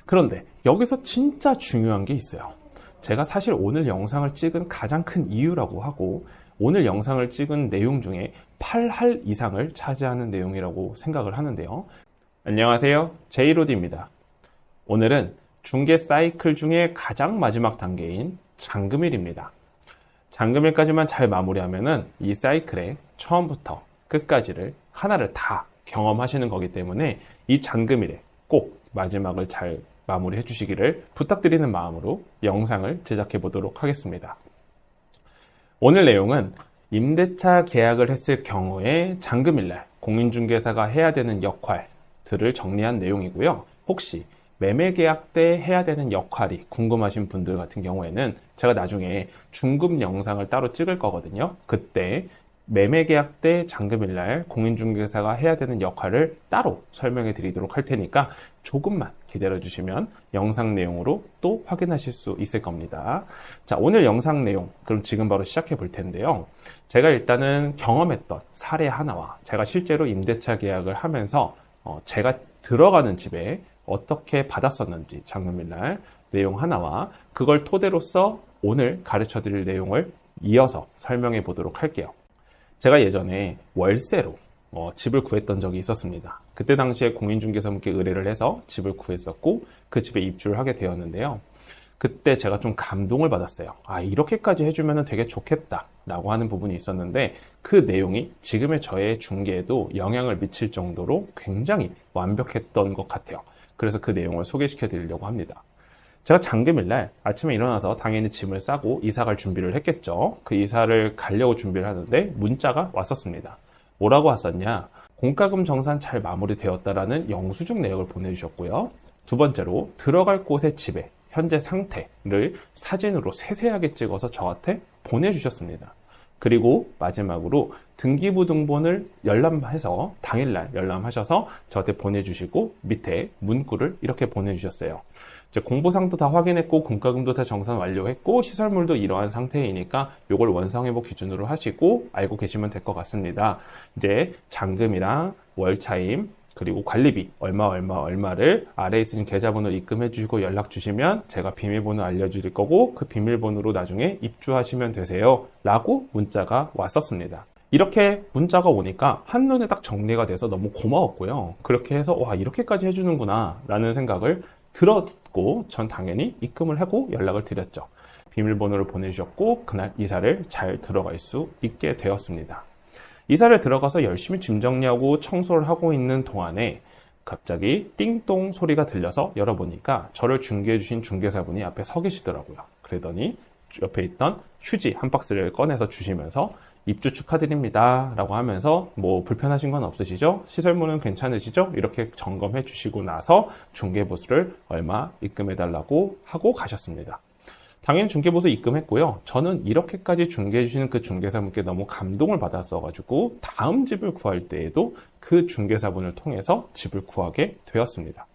그런데 여기서 진짜 중요한 게 있어요. 제가 사실 오늘 영상을 찍은 가장 큰 이유라고 하고 오늘 영상을 찍은 내용 중에 8할 이상을 차지하는 내용이라고 생각을 하는데요. 안녕하세요. 제이로드입니다. 오늘은 중개 사이클 중에 가장 마지막 단계인 잔금일입니다. 잔금일까지만 잘 마무리하면은 이 사이클의 처음부터 끝까지를 하나를 다 경험하시는 거기 때문에 이 잔금일에 꼭 마지막을 잘 마무리해 주시기를 부탁드리는 마음으로 영상을 제작해 보도록 하겠습니다. 오늘 내용은 임대차 계약을 했을 경우에 잔금일날 공인중개사가 해야 되는 역할들을 정리한 내용이고요. 혹시 매매계약 때 해야 되는 역할이 궁금하신 분들 같은 경우에는 제가 나중에 중급 영상을 따로 찍을 거거든요. 그때 매매계약 때 잔금일날 공인중개사가 해야 되는 역할을 따로 설명해 드리도록 할 테니까 조금만 기다려 주시면 영상 내용으로 또 확인하실 수 있을 겁니다. 자, 오늘 영상 내용 그럼 지금 바로 시작해 볼 텐데요. 제가 일단은 경험했던 사례 하나와 제가 실제로 임대차 계약을 하면서 제가 들어가는 집에 어떻게 받았었는지 잔금일날 내용 하나와 그걸 토대로서 오늘 가르쳐 드릴 내용을 이어서 설명해 보도록 할게요. 제가 예전에 월세로 집을 구했던 적이 있었습니다. 그때 당시에 공인중개사분께 의뢰를 해서 집을 구했었고 그 집에 입주를 하게 되었는데요. 그때 제가 좀 감동을 받았어요. 아, 이렇게까지 해주면 되게 좋겠다 라고 하는 부분이 있었는데 그 내용이 지금의 저의 중개에도 영향을 미칠 정도로 굉장히 완벽했던 것 같아요. 그래서 그 내용을 소개시켜 드리려고 합니다. 제가 잔금일날 아침에 일어나서 당연히 짐을 싸고 이사 갈 준비를 했겠죠. 그 이사를 가려고 준비를 하는데 문자가 왔었습니다. 뭐라고 왔었냐? 공과금 정산 잘 마무리되었다라는 영수증 내역을 보내주셨고요. 두 번째로 들어갈 곳의 집의 현재 상태를 사진으로 세세하게 찍어서 저한테 보내주셨습니다. 그리고 마지막으로 등기부등본을 열람해서 당일날 열람하셔서 저한테 보내주시고 밑에 문구를 이렇게 보내주셨어요. 이제 공보상도 다 확인했고 공과금도 다 정산 완료했고 시설물도 이러한 상태이니까 이걸 원상회복 기준으로 하시고 알고 계시면 될 것 같습니다. 이제 잔금이랑 월차임 그리고 관리비 얼마를 아래에 있으신 계좌번호를 입금해 주시고 연락 주시면 제가 비밀번호 알려드릴 거고 그 비밀번호로 나중에 입주하시면 되세요 라고 문자가 왔었습니다. 이렇게 문자가 오니까 한눈에 딱 정리가 돼서 너무 고마웠고요. 그렇게 해서 와, 이렇게까지 해주는구나 라는 생각을 들었고 전 당연히 입금을 하고 연락을 드렸죠. 비밀번호를 보내주셨고 그날 이사를 잘 들어갈 수 있게 되었습니다. 이사를 들어가서 열심히 짐 정리하고 청소를 하고 있는 동안에 갑자기 띵동 소리가 들려서 열어보니까 저를 중개해 주신 중개사분이 앞에 서 계시더라고요. 그러더니 옆에 있던 휴지 한 박스를 꺼내서 주시면서 입주 축하드립니다 라고 하면서 뭐 불편하신 건 없으시죠? 시설물은 괜찮으시죠? 이렇게 점검해 주시고 나서 중개보수를 얼마 입금해 달라고 하고 가셨습니다. 당연히 중개보수 입금했고요. 저는 이렇게까지 중개해 주시는 그 중개사분께 너무 감동을 받았어가지고 다음 집을 구할 때에도 그 중개사분을 통해서 집을 구하게 되었습니다.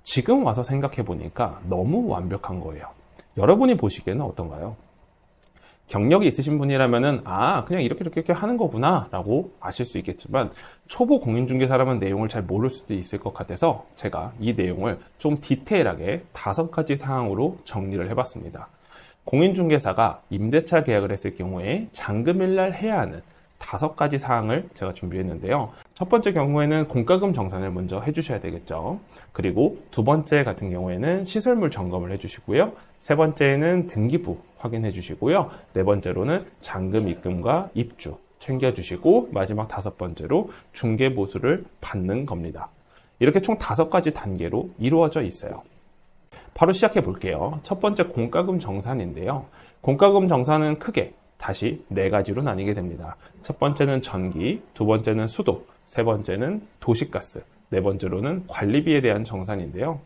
지금 와서 생각해 보니까 너무 완벽한 거예요. 여러분이 보시기에는 어떤가요? 경력이 있으신 분이라면은 그냥 이렇게 하는 거구나 라고 아실 수 있겠지만 초보 공인중개사라면 내용을 잘 모를 수도 있을 것 같아서 제가 이 내용을 좀 디테일하게 5가지 사항으로 정리를 해봤습니다. 공인중개사가 임대차 계약을 했을 경우에 잔금일날 해야 하는 5가지 사항을 제가 준비했는데요. 첫 번째 경우에는 공과금 정산을 먼저 해주셔야 되겠죠. 그리고 두 번째 같은 경우에는 시설물 점검을 해주시고요. 세 번째는 등기부 확인해 주시고요. 네 번째로는 잔금 입금과 입주 챙겨주시고 마지막 5번째로 중개보수를 받는 겁니다. 이렇게 총 5가지 단계로 이루어져 있어요. 바로 시작해 볼게요. 첫 번째 공과금 정산인데요. 공과금 정산은 크게 다시 4가지로 나뉘게 됩니다. 첫 번째는 전기, 두 번째는 수도, 세 번째는 도시가스, 네 번째로는 관리비에 대한 정산인데요.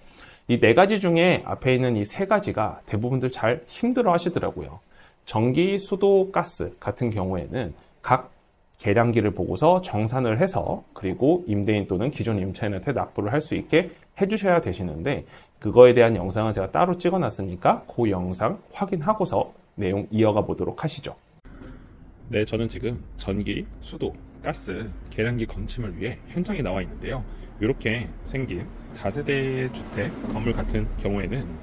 이 4가지 중에 앞에 있는 이 3가지가 대부분들 잘 힘들어 하시더라고요. 전기, 수도, 가스 같은 경우에는 각 계량기를 보고서 정산을 해서 그리고 임대인 또는 기존 임차인한테 납부를 할 수 있게 해주셔야 되시는데 그거에 대한 영상은 제가 따로 찍어놨으니까 그 영상 확인하고서 내용 이어가 보도록 하시죠. 네, 저는 지금 전기, 수도, 가스 계량기 검침을 위해 현장에 나와 있는데요. 이렇게 생긴 다세대 주택 건물 같은 경우에는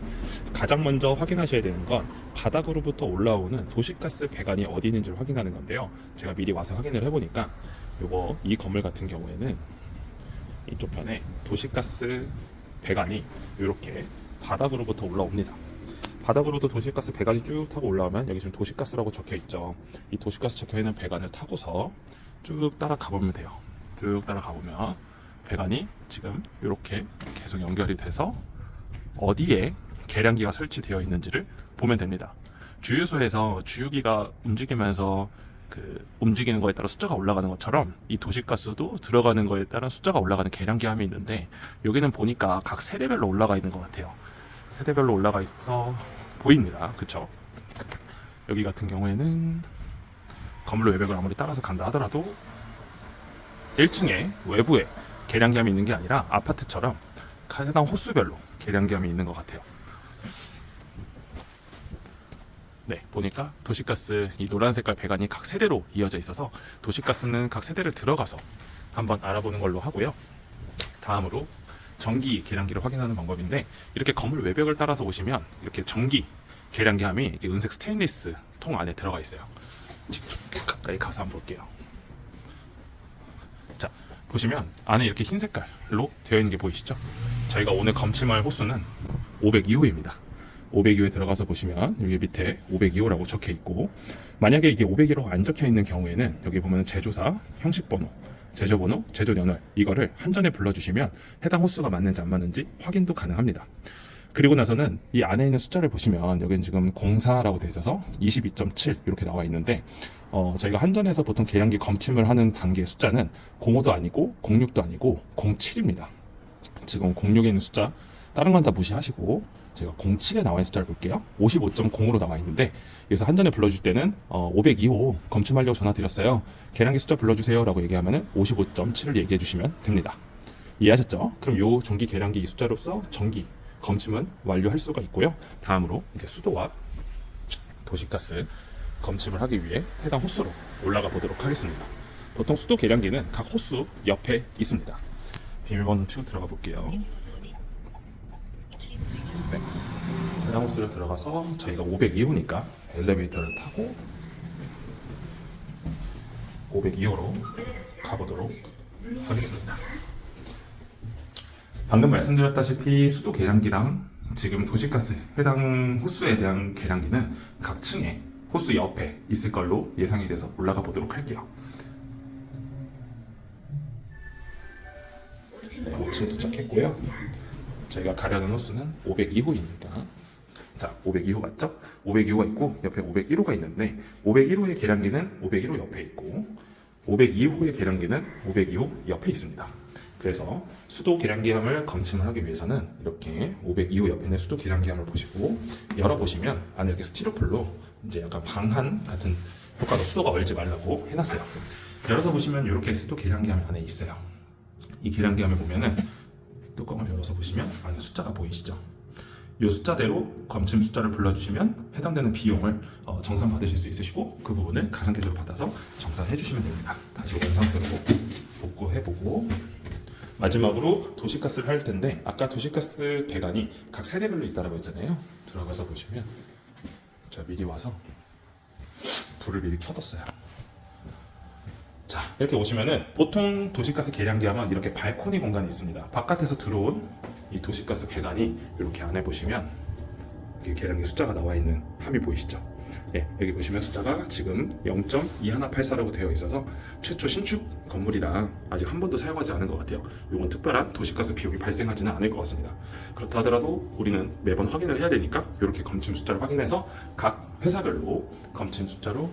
가장 먼저 확인하셔야 되는 건 바닥으로부터 올라오는 도시가스 배관이 어디 있는지를 확인하는 건데요. 제가 미리 와서 확인을 해보니까 이 건물 같은 경우에는 이쪽 편에 도시가스 배관이 이렇게 바닥으로부터 올라옵니다. 바닥으로도 도시가스 배관이 쭉 타고 올라오면 여기 지금 도시가스라고 적혀 있죠. 이 도시가스 적혀 있는 배관을 타고서 쭉 따라가 보면 돼요. 쭉 따라가 보면 배관이 지금 이렇게 계속 연결이 돼서 어디에 계량기가 설치되어 있는지를 보면 됩니다. 주유소에서 주유기가 움직이면서 움직이는 거에 따라 숫자가 올라가는 것처럼 이 도시가스도 들어가는 거에 따라 숫자가 올라가는 계량기함이 있는데 여기는 보니까 각 세대별로 올라가 있는 것 같아요. 세대별로 올라가 있어 보입니다. 그쵸? 여기 같은 경우에는 건물 외벽을 아무리 따라서 간다 하더라도 1층에 외부에 계량기함이 있는 게 아니라 아파트처럼 해당 호수별로 계량기함이 있는 것 같아요. 네, 보니까 도시가스 이 노란 색깔 배관이 각 세대로 이어져 있어서 도시가스는 각 세대를 들어가서 한번 알아보는 걸로 하고요. 다음으로 전기 계량기를 확인하는 방법인데 이렇게 건물 외벽을 따라서 오시면 이렇게 전기 계량기함이 이렇게 은색 스테인리스 통 안에 들어가 있어요. 지금 가까이 가서 한번 볼게요. 자, 보시면 안에 이렇게 흰 색깔로 되어 있는 게 보이시죠? 저희가 오늘 검침할 호수는 502호입니다. 502호에 들어가서 보시면 여기 밑에 502호라고 적혀 있고, 만약에 이게 502호가 안 적혀 있는 경우에는 여기 보면 제조사, 형식번호, 제조번호, 제조연월 이거를 한전에 불러주시면 해당 호수가 맞는지 안 맞는지 확인도 가능합니다. 그리고 나서는 이 안에 있는 숫자를 보시면 여기는 지금 04라고 되어 있어서 22.7 이렇게 나와 있는데 저희가 한전에서 보통 계량기 검침을 하는 단계의 숫자는 05도 아니고 06도 아니고 07입니다. 지금 06에 있는 숫자 다른 건 다 무시하시고 제가 07에 나와 있는 숫자를 볼게요. 55.0으로 나와 있는데 여기서 한전에 불러줄 때는 502호 검침하려고 전화 드렸어요. 계량기 숫자 불러주세요 라고 얘기하면 55.7을 얘기해 주시면 됩니다. 이해하셨죠? 그럼 요 전기 계량기 이 숫자로서 전기 검침은 완료할 수가 있고요. 다음으로 이제 수도와 도시가스 검침을 하기 위해 해당 호수로 올라가 보도록 하겠습니다. 보통 수도 계량기는 각 호수 옆에 있습니다. 비밀번호 치고 들어가 볼게요. 네. 해당 호수를 들어가서 저희가 502호니까 엘리베이터를 타고 502호로 가보도록 하겠습니다. 방금 말씀드렸다시피 수도 계량기랑 지금 도시가스 해당 호수에 대한 계량기는 각 층에 호수 옆에 있을 걸로 예상이 돼서 올라가 보도록 할게요. 네, 5층 도착했고요. 저희가 가려는 호수는 502호입니다. 자, 502호 맞죠? 502호가 있고 옆에 501호가 있는데 501호의 계량기는 501호 옆에 있고 502호의 계량기는 502호 옆에 있습니다. 그래서 수도 계량기함을 검침을 하기 위해서는 이렇게 502호 옆에 있는 수도 계량기함을 보시고 열어보시면 안에 이렇게 스티로폴로 이제 약간 방한 같은 효과로 수도가 얼지 말라고 해놨어요. 열어서 보시면 이렇게 수도 계량기함이 안에 있어요. 이 계량기함을 보면은 뚜껑을 열어서 보시면 안에 숫자가 보이시죠? 이 숫자대로 검침 숫자를 불러주시면 해당되는 비용을 정산 받으실 수 있으시고 그 부분을 가상계좌로 받아서 정산해 주시면 됩니다. 다시 원 상태로 복구해보고 마지막으로 도시가스를 할 텐데 아까 도시가스 배관이 각 세대별로 있다고 했잖아요. 들어가서 보시면 제가 미리 와서 불을 미리 켜뒀어요. 자, 이렇게 오시면은 보통 도시가스 계량기 하면 이렇게 발코니 공간이 있습니다. 바깥에서 들어온 이 도시가스 배관이 이렇게 안에 보시면 계량기 숫자가 나와 있는 함이 보이시죠? 네, 여기 보시면 숫자가 지금 0.2184라고 되어 있어서 최초 신축 건물이라 아직 한 번도 사용하지 않은 것 같아요. 이건 특별한 도시가스 비용이 발생하지는 않을 것 같습니다. 그렇다 하더라도 우리는 매번 확인을 해야 되니까 이렇게 검침 숫자를 확인해서 각 회사별로 검침 숫자로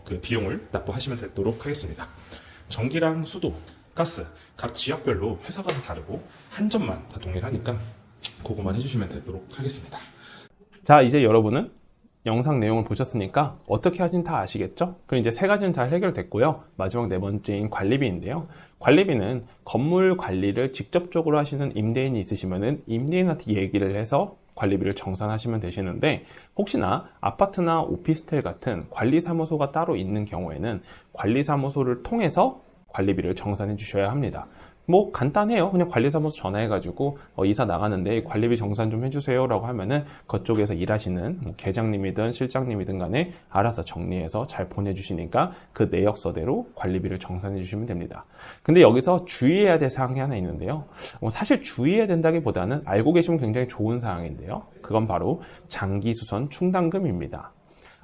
그 비용을 납부하시면 되도록 하겠습니다. 전기랑 수도, 가스 각 지역별로 회사가 다 다르고 한점만 다 동일하니까 그거만 해주시면 되도록 하겠습니다. 자, 이제 여러분은 영상 내용을 보셨으니까 어떻게 하시는지 다 아시겠죠? 그럼 이제 세 가지는 잘 해결됐고요. 마지막 네 번째인 관리비인데요. 관리비는 건물 관리를 직접적으로 하시는 임대인이 있으시면은 임대인한테 얘기를 해서 관리비를 정산하시면 되시는데 혹시나 아파트나 오피스텔 같은 관리사무소가 따로 있는 경우에는 관리사무소를 통해서 관리비를 정산해 주셔야 합니다. 뭐 간단해요. 그냥 관리사무소 전화해가지고 이사 나가는데 관리비 정산 좀 해주세요 라고 하면은 그쪽에서 일하시는 뭐 계장님이든 실장님이든 간에 알아서 정리해서 잘 보내주시니까 그 내역서대로 관리비를 정산해 주시면 됩니다. 근데 여기서 주의해야 될 사항이 하나 있는데요. 사실 주의해야 된다기보다는 알고 계시면 굉장히 좋은 사항인데요. 그건 바로 장기수선 충당금입니다.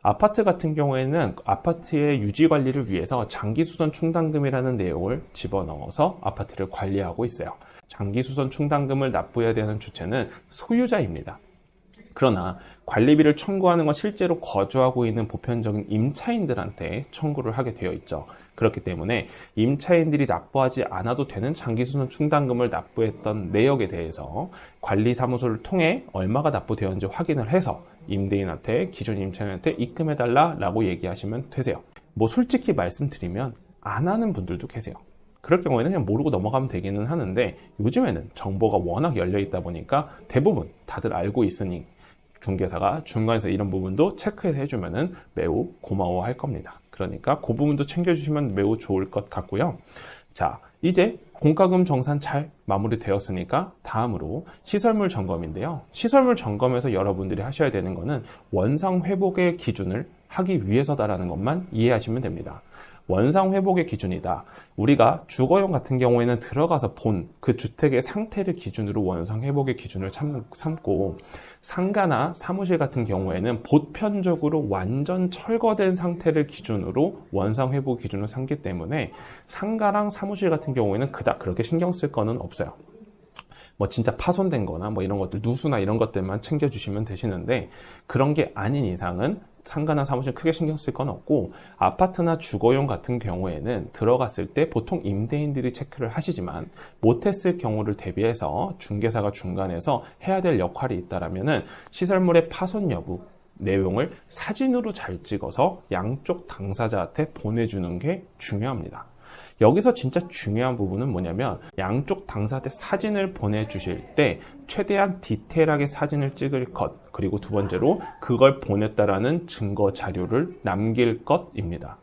아파트 같은 경우에는 아파트의 유지 관리를 위해서 장기수선 충당금이라는 내용을 집어넣어서 아파트를 관리하고 있어요. 장기수선 충당금을 납부해야 되는 주체는 소유자입니다. 그러나 관리비를 청구하는 건 실제로 거주하고 있는 보편적인 임차인들한테 청구를 하게 되어 있죠. 그렇기 때문에 임차인들이 납부하지 않아도 되는 장기수선 충당금을 납부했던 내역에 대해서 관리사무소를 통해 얼마가 납부되었는지 확인을 해서 임대인한테, 기존 임차인한테 입금해달라고 얘기하시면 되세요. 뭐 솔직히 말씀드리면 안 하는 분들도 계세요. 그럴 경우에는 그냥 모르고 넘어가면 되기는 하는데 요즘에는 정보가 워낙 열려 있다 보니까 대부분 다들 알고 있으니 중개사가 중간에서 이런 부분도 체크해서 해주면 매우 고마워할 겁니다. 그러니까 그 부분도 챙겨주시면 매우 좋을 것 같고요. 자, 이제 공과금 정산 잘 마무리되었으니까 다음으로 시설물 점검인데요. 시설물 점검에서 여러분들이 하셔야 되는 거는 원상 회복의 기준을 하기 위해서다라는 것만 이해하시면 됩니다. 원상 회복의 기준이다. 우리가 주거용 같은 경우에는 들어가서 본 그 주택의 상태를 기준으로 원상 회복의 기준을 삼고 상가나 사무실 같은 경우에는 보편적으로 완전 철거된 상태를 기준으로 원상 회복 기준을 삼기 때문에 상가랑 사무실 같은 경우에는 그닥 그렇게 신경 쓸 거는 없어요. 뭐 진짜 파손된 거나 뭐 이런 것들, 누수나 이런 것들만 챙겨주시면 되시는데 그런 게 아닌 이상은 상가나 사무실 크게 신경 쓸 건 없고 아파트나 주거용 같은 경우에는 들어갔을 때 보통 임대인들이 체크를 하시지만 못했을 경우를 대비해서 중개사가 중간에서 해야 될 역할이 있다라면은 시설물의 파손 여부 내용을 사진으로 잘 찍어서 양쪽 당사자한테 보내주는 게 중요합니다. 여기서 진짜 중요한 부분은 뭐냐면 양쪽 당사자한테 사진을 보내주실 때 최대한 디테일하게 사진을 찍을 것, 그리고 두 번째로 그걸 보냈다라는 증거 자료를 남길 것입니다.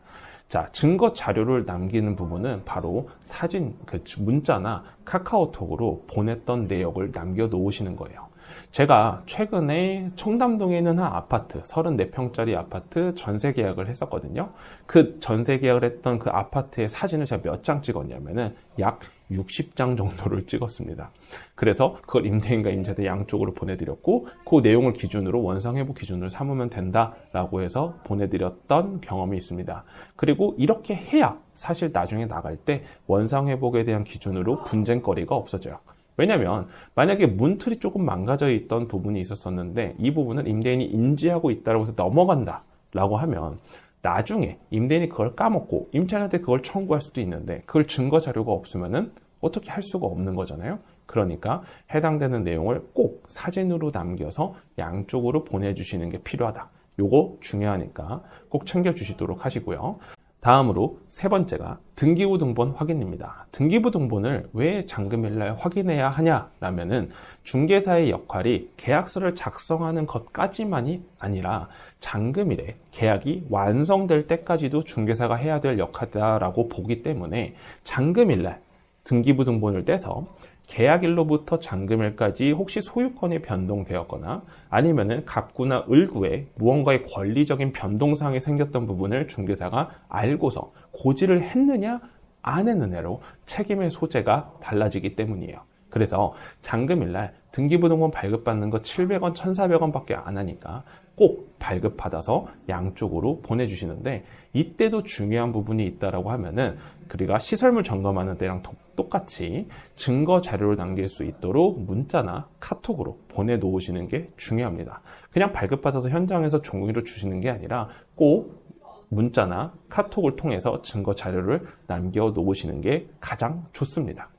자, 증거 자료를 남기는 부분은 바로 사진, 문자나 카카오톡으로 보냈던 내역을 남겨 놓으시는 거예요. 제가 최근에 청담동에 있는 한 아파트, 34평짜리 아파트 전세 계약을 했었거든요. 그 전세 계약을 했던 그 아파트의 사진을 제가 몇 장 찍었냐면은 약 60장 정도를 찍었습니다. 그래서 그걸 임대인과 임차대 양쪽으로 보내드렸고 그 내용을 기준으로 원상회복 기준을 삼으면 된다라고 해서 보내드렸던 경험이 있습니다. 그리고 이렇게 해야 사실 나중에 나갈 때 원상회복에 대한 기준으로 분쟁거리가 없어져요. 왜냐면 만약에 문틀이 조금 망가져 있던 부분이 있었었는데 이 부분을 임대인이 인지하고 있다고 해서 넘어간다 라고 하면 나중에 임대인이 그걸 까먹고 임차인한테 그걸 청구할 수도 있는데 그걸 증거 자료가 없으면은 어떻게 할 수가 없는 거잖아요. 그러니까 해당되는 내용을 꼭 사진으로 남겨서 양쪽으로 보내주시는 게 필요하다. 요거 중요하니까 꼭 챙겨주시도록 하시고요. 다음으로 세 번째가 등기부 등본 확인입니다. 등기부 등본을 왜 잔금일날 확인해야 하냐라면은 중개사의 역할이 계약서를 작성하는 것까지만이 아니라 잔금일에 계약이 완성될 때까지도 중개사가 해야 될 역할이라고 보기 때문에 잔금일날 등기부 등본을 떼서 계약일로부터 잔금일까지 혹시 소유권이 변동되었거나 아니면은 갑구나 을구에 무언가의 권리적인 변동사항이 생겼던 부분을 중개사가 알고서 고지를 했느냐 안 했느냐로 책임의 소재가 달라지기 때문이에요. 그래서 잔금일날 등기부 등본 발급받는 거 700원, 1,400원밖에 안 하니까 꼭 발급받아서 양쪽으로 보내주시는데 이때도 중요한 부분이 있다라고 하면은 우리가 시설물 점검하는 때랑 똑같이 증거 자료를 남길 수 있도록 문자나 카톡으로 보내놓으시는 게 중요합니다. 그냥 발급받아서 현장에서 종이로 주시는 게 아니라 꼭 문자나 카톡을 통해서 증거 자료를 남겨놓으시는 게 가장 좋습니다.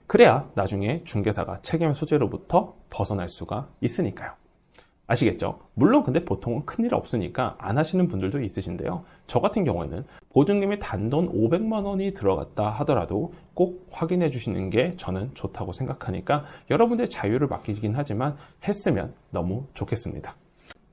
그래야 나중에 중개사가 책임의 소재로부터 벗어날 수가 있으니까요. 아시겠죠? 물론 근데 보통은 큰일 없으니까 안 하시는 분들도 있으신데요. 저 같은 경우에는 보증금이 단돈 500만 원이 들어갔다 하더라도 꼭 확인해 주시는 게 저는 좋다고 생각하니까 여러분들의 자유를 맡기긴 하지만 했으면 너무 좋겠습니다.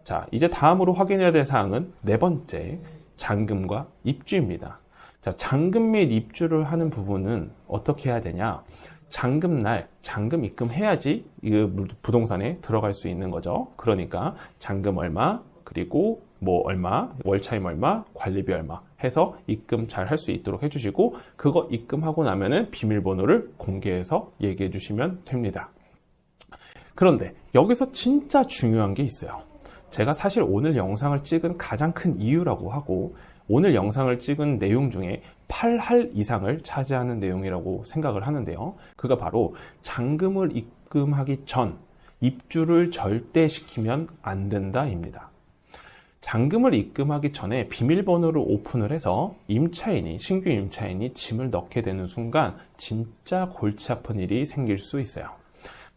자, 이제 다음으로 확인해야 될 사항은 네 번째, 잔금과 입주입니다. 자, 잔금 및 입주를 하는 부분은 어떻게 해야 되냐? 잔금날 잔금 입금해야지 이 부동산에 들어갈 수 있는 거죠. 그러니까 잔금 얼마, 그리고 뭐 얼마, 월차임 얼마, 관리비 얼마 해서 입금 잘 할 수 있도록 해주시고, 그거 입금하고 나면은 비밀번호를 공개해서 얘기해 주시면 됩니다. 그런데 여기서 진짜 중요한 게 있어요. 제가 사실 오늘 영상을 찍은 가장 큰 이유라고 하고, 오늘 영상을 찍은 내용 중에 8할 이상을 차지하는 내용이라고 생각을 하는데요. 그가 바로 잔금을 입금하기 전 입주를 절대 시키면 안 된다입니다. 잔금을 입금하기 전에 비밀번호를 오픈을 해서 신규 임차인이 짐을 넣게 되는 순간 진짜 골치 아픈 일이 생길 수 있어요.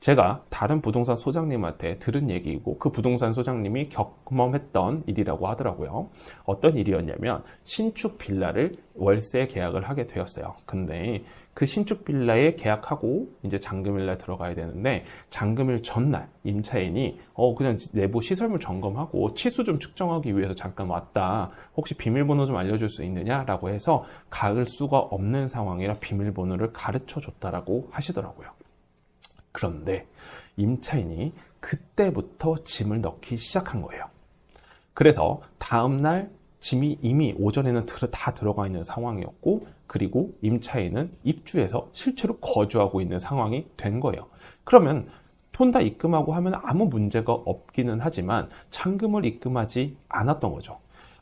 제가 다른 부동산 소장님한테 들은 얘기이고, 그 부동산 소장님이 경험했던 일이라고 하더라고요. 어떤 일이었냐면 신축 빌라를 월세 계약을 하게 되었어요. 근데 그 신축 빌라에 계약하고 이제 잔금일날 들어가야 되는데, 잔금일 전날 임차인이 그냥 내부 시설물 점검하고 치수 좀 측정하기 위해서 잠깐 왔다, 혹시 비밀번호 좀 알려줄 수 있느냐라고 해서 갈 수가 없는 상황이라 비밀번호를 가르쳐 줬다라고 하시더라고요. 그런데 임차인이 그때부터 짐을 넣기 시작한 거예요. 그래서 다음날 짐이 이미 오전에는 다 들어가 있는 상황이었고, 그리고 임차인은 입주해서 실제로 거주하고 있는 상황이 된 거예요. 그러면 돈 다 입금하고 하면 아무 문제가 없기는 하지만 잔금을 입금하지 않았던 거죠.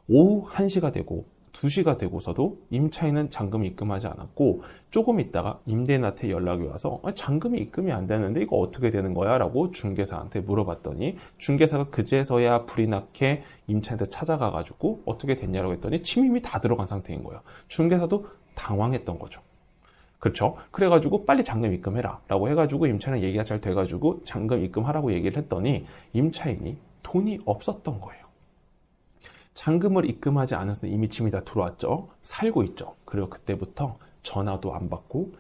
오후 1시가 되고 2시가 되고서도 임차인은 잔금 입금하지 않았고, 조금 있다가 임대인한테 연락이 와서 잔금이 입금이 안 되는데 이거 어떻게 되는 거야? 라고 중개사한테 물어봤더니, 중개사가 그제서야 불이 나게 임차인한테 찾아가가지고 어떻게 됐냐고 했더니 짐이 이미 다 들어간 상태인 거예요. 중개사도 당황했던 거죠. 그렇죠? 그래가지고 빨리 잔금 입금해라 라고 해가지고 임차인은 얘기가 잘 돼가지고 잔금 입금하라고 얘기를 했더니 임차인이 돈이 없었던 거예요. 잔금을 입금하지 않아서 이미 짐이 다 들어왔죠. 살고 있죠. 그리고 그때부터 전화도 안 받고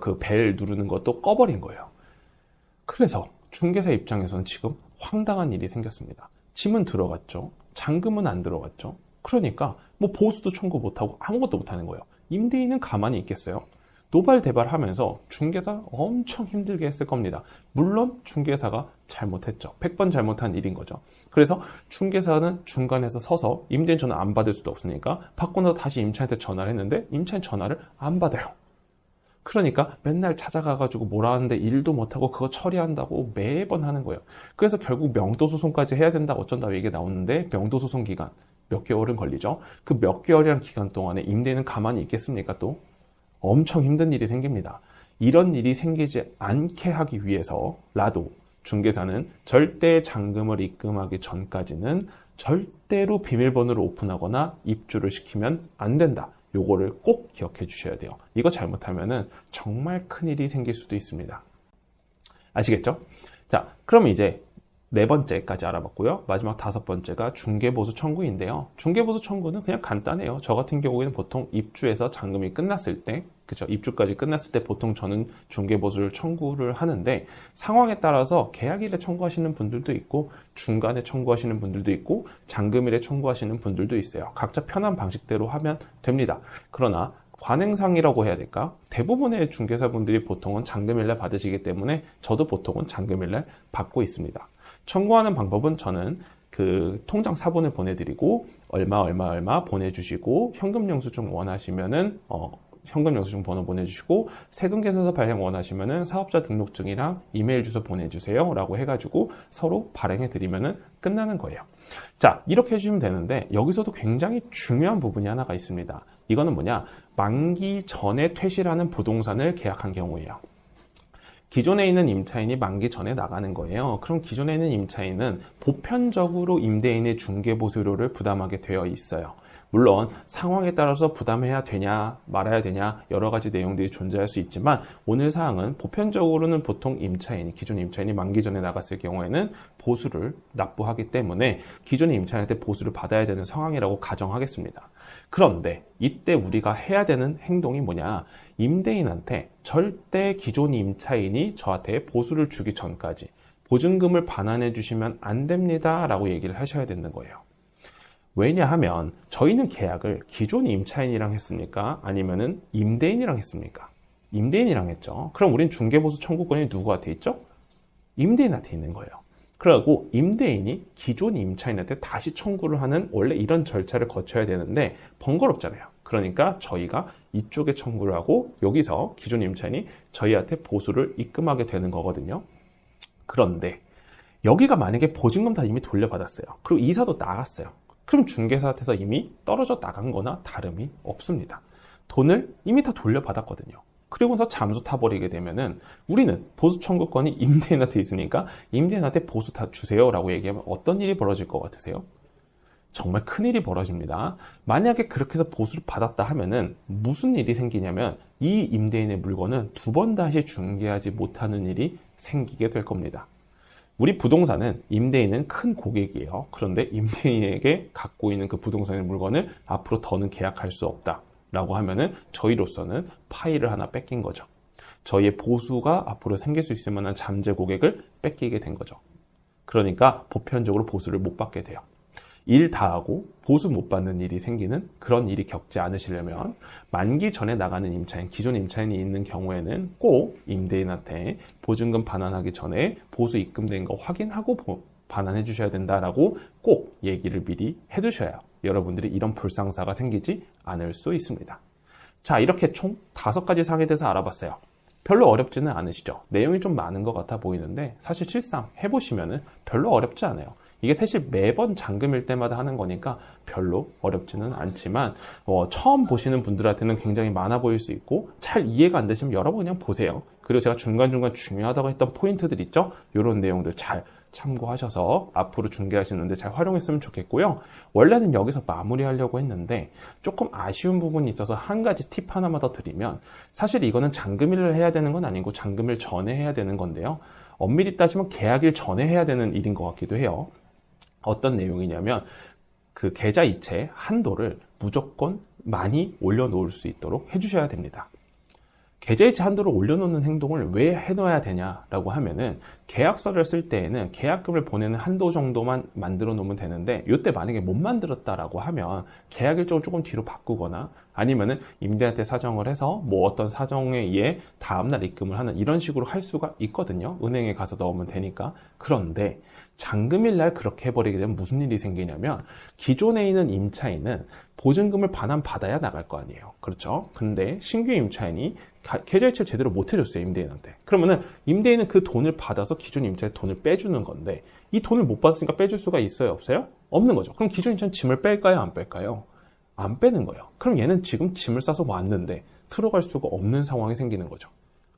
그 벨 누르는 것도 꺼버린 거예요. 그래서 중개사 입장에서는 지금 황당한 일이 생겼습니다. 짐은 들어갔죠. 잔금은 안 들어갔죠. 그러니까 뭐 보수도 청구 못하고 아무것도 못하는 거예요. 임대인은 가만히 있겠어요? 노발대발하면서 중개사 엄청 힘들게 했을 겁니다. 물론 중개사가 잘못했죠. 100번 잘못한 일인 거죠. 그래서 중개사는 중간에서 서서 임대인 전화 안 받을 수도 없으니까 받고 나서 다시 임차인한테 전화를 했는데 임차인 전화를 안 받아요. 그러니까 맨날 찾아가가지고 뭐라 하는데 일도 못하고 그거 처리한다고 매번 하는 거예요. 그래서 결국 명도소송까지 해야 된다 어쩐다 얘기가 나오는데, 명도소송 기간 몇 개월은 걸리죠. 그 몇 개월이라는 기간 동안에 임대인은 가만히 있겠습니까? 또 엄청 힘든 일이 생깁니다. 이런 일이 생기지 않게 하기 위해서라도 중개사는 절대 잔금을 입금하기 전까지는 절대로 비밀번호를 오픈하거나 입주를 시키면 안 된다. 요거를 꼭 기억해 주셔야 돼요. 이거 잘못하면은 정말 큰일이 생길 수도 있습니다. 아시겠죠? 자, 그럼 이제 4번째까지 알아봤고요. 마지막 5번째가 중개보수 청구인데요. 중개보수 청구는 그냥 간단해요. 저 같은 경우에는 보통 입주해서 잔금이 끝났을 때, 그죠? 입주까지 끝났을 때 보통 저는 중개보수를 청구를 하는데, 상황에 따라서 계약일에 청구하시는 분들도 있고, 중간에 청구하시는 분들도 있고, 잔금일에 청구하시는 분들도 있어요. 각자 편한 방식대로 하면 됩니다. 그러나 관행상이라고 해야 될까? 대부분의 중개사분들이 보통은 잔금일날 받으시기 때문에 저도 보통은 잔금일날 받고 있습니다. 청구하는 방법은 저는 그 통장 사본을 보내드리고 얼마 보내주시고, 현금 영수증 원하시면은 현금 영수증 번호 보내주시고, 세금 계산서 발행 원하시면은 사업자 등록증이랑 이메일 주소 보내주세요 라고 해가지고 서로 발행해 드리면은 끝나는 거예요. 자, 이렇게 해주시면 되는데, 여기서도 굉장히 중요한 부분이 하나가 있습니다. 이거는 뭐냐? 만기 전에 퇴실하는 부동산을 계약한 경우예요. 기존에 있는 임차인이 만기 전에 나가는 거예요. 그럼 기존에 있는 임차인은 보편적으로 임대인의 중개보수료를 부담하게 되어 있어요. 물론 상황에 따라서 부담해야 되냐 말아야 되냐 여러 가지 내용들이 존재할 수 있지만, 오늘 사항은 보편적으로는 보통 기존 임차인이 만기 전에 나갔을 경우에는 보수를 납부하기 때문에 기존의 임차인한테 보수를 받아야 되는 상황이라고 가정하겠습니다. 그런데 이때 우리가 해야 되는 행동이 뭐냐? 임대인한테 절대 기존 임차인이 저한테 보수를 주기 전까지 보증금을 반환해 주시면 안 됩니다 라고 얘기를 하셔야 되는 거예요. 왜냐하면 저희는 계약을 기존 임차인이랑 했습니까? 아니면은 임대인이랑 했습니까? 임대인이랑 했죠. 그럼 우린 중개보수 청구권이 누구한테 있죠? 임대인한테 있는 거예요. 그리고 임대인이 기존 임차인한테 다시 청구를 하는 원래 이런 절차를 거쳐야 되는데 번거롭잖아요. 그러니까 저희가 이쪽에 청구를 하고 여기서 기존 임차인이 저희한테 보수를 입금하게 되는 거거든요. 그런데 여기가 만약에 보증금 다 이미 돌려받았어요. 그리고 이사도 나갔어요. 그럼 중개사한테서 이미 떨어져 나간 거나 다름이 없습니다. 돈을 이미 다 돌려받았거든요. 그리고서 잠수 타버리게 되면은 우리는 보수 청구권이 임대인한테 있으니까 임대인한테 보수 다 주세요 라고 얘기하면 어떤 일이 벌어질 것 같으세요? 정말 큰일이 벌어집니다. 만약에 그렇게 해서 보수를 받았다 하면은 무슨 일이 생기냐면 이 임대인의 물건은 두 번 다시 중개하지 못하는 일이 생기게 될 겁니다. 우리 부동산은 임대인은 큰 고객이에요. 그런데 임대인에게 갖고 있는 그 부동산의 물건을 앞으로 더는 계약할 수 없다 라고 하면은 저희로서는 파일을 하나 뺏긴 거죠. 저희의 보수가 앞으로 생길 수 있을 만한 잠재 고객을 뺏기게 된 거죠. 그러니까 보편적으로 보수를 못 받게 돼요. 일 다 하고 보수 못 받는 일이 생기는 그런 일이 겪지 않으시려면 만기 전에 나가는 임차인, 기존 임차인이 있는 경우에는 꼭 임대인한테 보증금 반환하기 전에 보수 입금된 거 확인하고 반환해 주셔야 된다라고 꼭 얘기를 미리 해두셔야 여러분들이 이런 불상사가 생기지 않을 수 있습니다. 자, 이렇게 총 5가지 사항에 대해서 알아봤어요. 별로 어렵지는 않으시죠? 내용이 좀 많은 것 같아 보이는데 사실 실상 해보시면은 별로 어렵지 않아요. 이게 사실 매번 잔금일 때마다 하는 거니까 별로 어렵지는 않지만 처음 보시는 분들한테는 굉장히 많아 보일 수 있고 잘 이해가 안 되시면 여러분 그냥 보세요. 그리고 제가 중간중간 중요하다고 했던 포인트들 있죠? 이런 내용들 잘 참고하셔서 앞으로 중개하시는데 잘 활용했으면 좋겠고요. 원래는 여기서 마무리하려고 했는데 조금 아쉬운 부분이 있어서 한 가지 팁 하나만 더 드리면 사실 이거는 잔금일을 해야 되는 건 아니고 잔금일 전에 해야 되는 건데요. 엄밀히 따지면 계약일 전에 해야 되는 일인 것 같기도 해요. 어떤 내용이냐면 그 계좌이체 한도를 무조건 많이 올려놓을 수 있도록 해주셔야 됩니다. 계좌이체 한도를 올려놓는 행동을 왜 해놔야 되냐라고 하면은 계약서를 쓸 때에는 계약금을 보내는 한도 정도만 만들어 놓으면 되는데 이때 만약에 못 만들었다라고 하면 계약 일정을 조금 뒤로 바꾸거나 아니면은 임대한테 사정을 해서 뭐 어떤 사정에 의해 다음날 입금을 하는 이런 식으로 할 수가 있거든요. 은행에 가서 넣으면 되니까. 그런데 잔금일 날 그렇게 해버리게 되면 무슨 일이 생기냐면 기존에 있는 임차인은 보증금을 반환받아야 나갈 거 아니에요. 그렇죠? 근데 신규 임차인이 계좌이체를 제대로 못 해줬어요. 임대인한테. 그러면은 임대인은 그 돈을 받아서 기존 임차인의 돈을 빼주는 건데 이 돈을 못 받았으니까 빼줄 수가 있어요? 없어요? 없는 거죠. 그럼 기존 임차인은 짐을 뺄까요? 안 뺄까요? 안 빼는 거예요. 그럼 얘는 지금 짐을 싸서 왔는데 들어갈 수가 없는 상황이 생기는 거죠.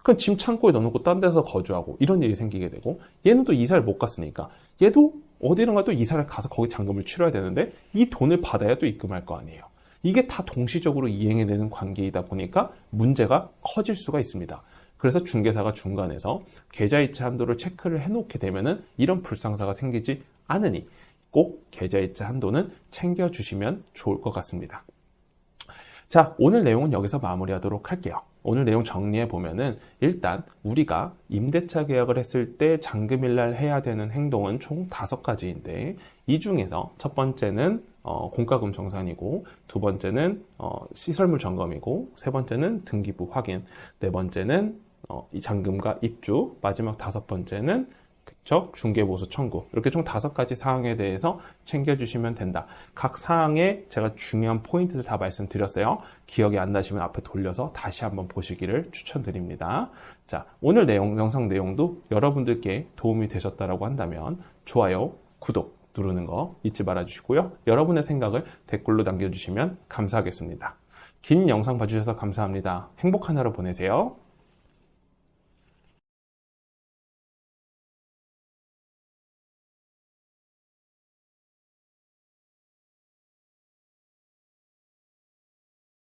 그럼 짐 창고에 넣어놓고 딴 데서 거주하고 이런 일이 생기게 되고 얘는 또 이사를 못 갔으니까 얘도 어디론가 또 이사를 가서 거기 잔금을 치러야 되는데 이 돈을 받아야 또 입금할 거 아니에요. 이게 다 동시적으로 이행이 되는 관계이다 보니까 문제가 커질 수가 있습니다. 그래서 중개사가 중간에서 계좌이체 한도를 체크를 해놓게 되면은 이런 불상사가 생기지 않으니 꼭 계좌이체 한도는 챙겨주시면 좋을 것 같습니다. 자, 오늘 내용은 여기서 마무리하도록 할게요. 오늘 내용 정리해 보면은 일단 우리가 임대차 계약을 했을 때 잔금일날 해야 되는 행동은 총 5가지인데 이 중에서 첫 번째는 공과금 정산이고 두 번째는 시설물 점검이고 세 번째는 등기부 확인, 네 번째는 이 잔금과 입주, 마지막 5번째는 그쵸? 중개보수 청구. 이렇게 총 5가지 사항에 대해서 챙겨주시면 된다. 각 사항에 제가 중요한 포인트를 다 말씀드렸어요. 기억이 안 나시면 앞에 돌려서 다시 한번 보시기를 추천드립니다. 자, 오늘 영상 내용도 여러분들께 도움이 되셨다라고 한다면 좋아요, 구독 누르는 거 잊지 말아 주시고요. 여러분의 생각을 댓글로 남겨주시면 감사하겠습니다. 긴 영상 봐주셔서 감사합니다. 행복한 하루 보내세요.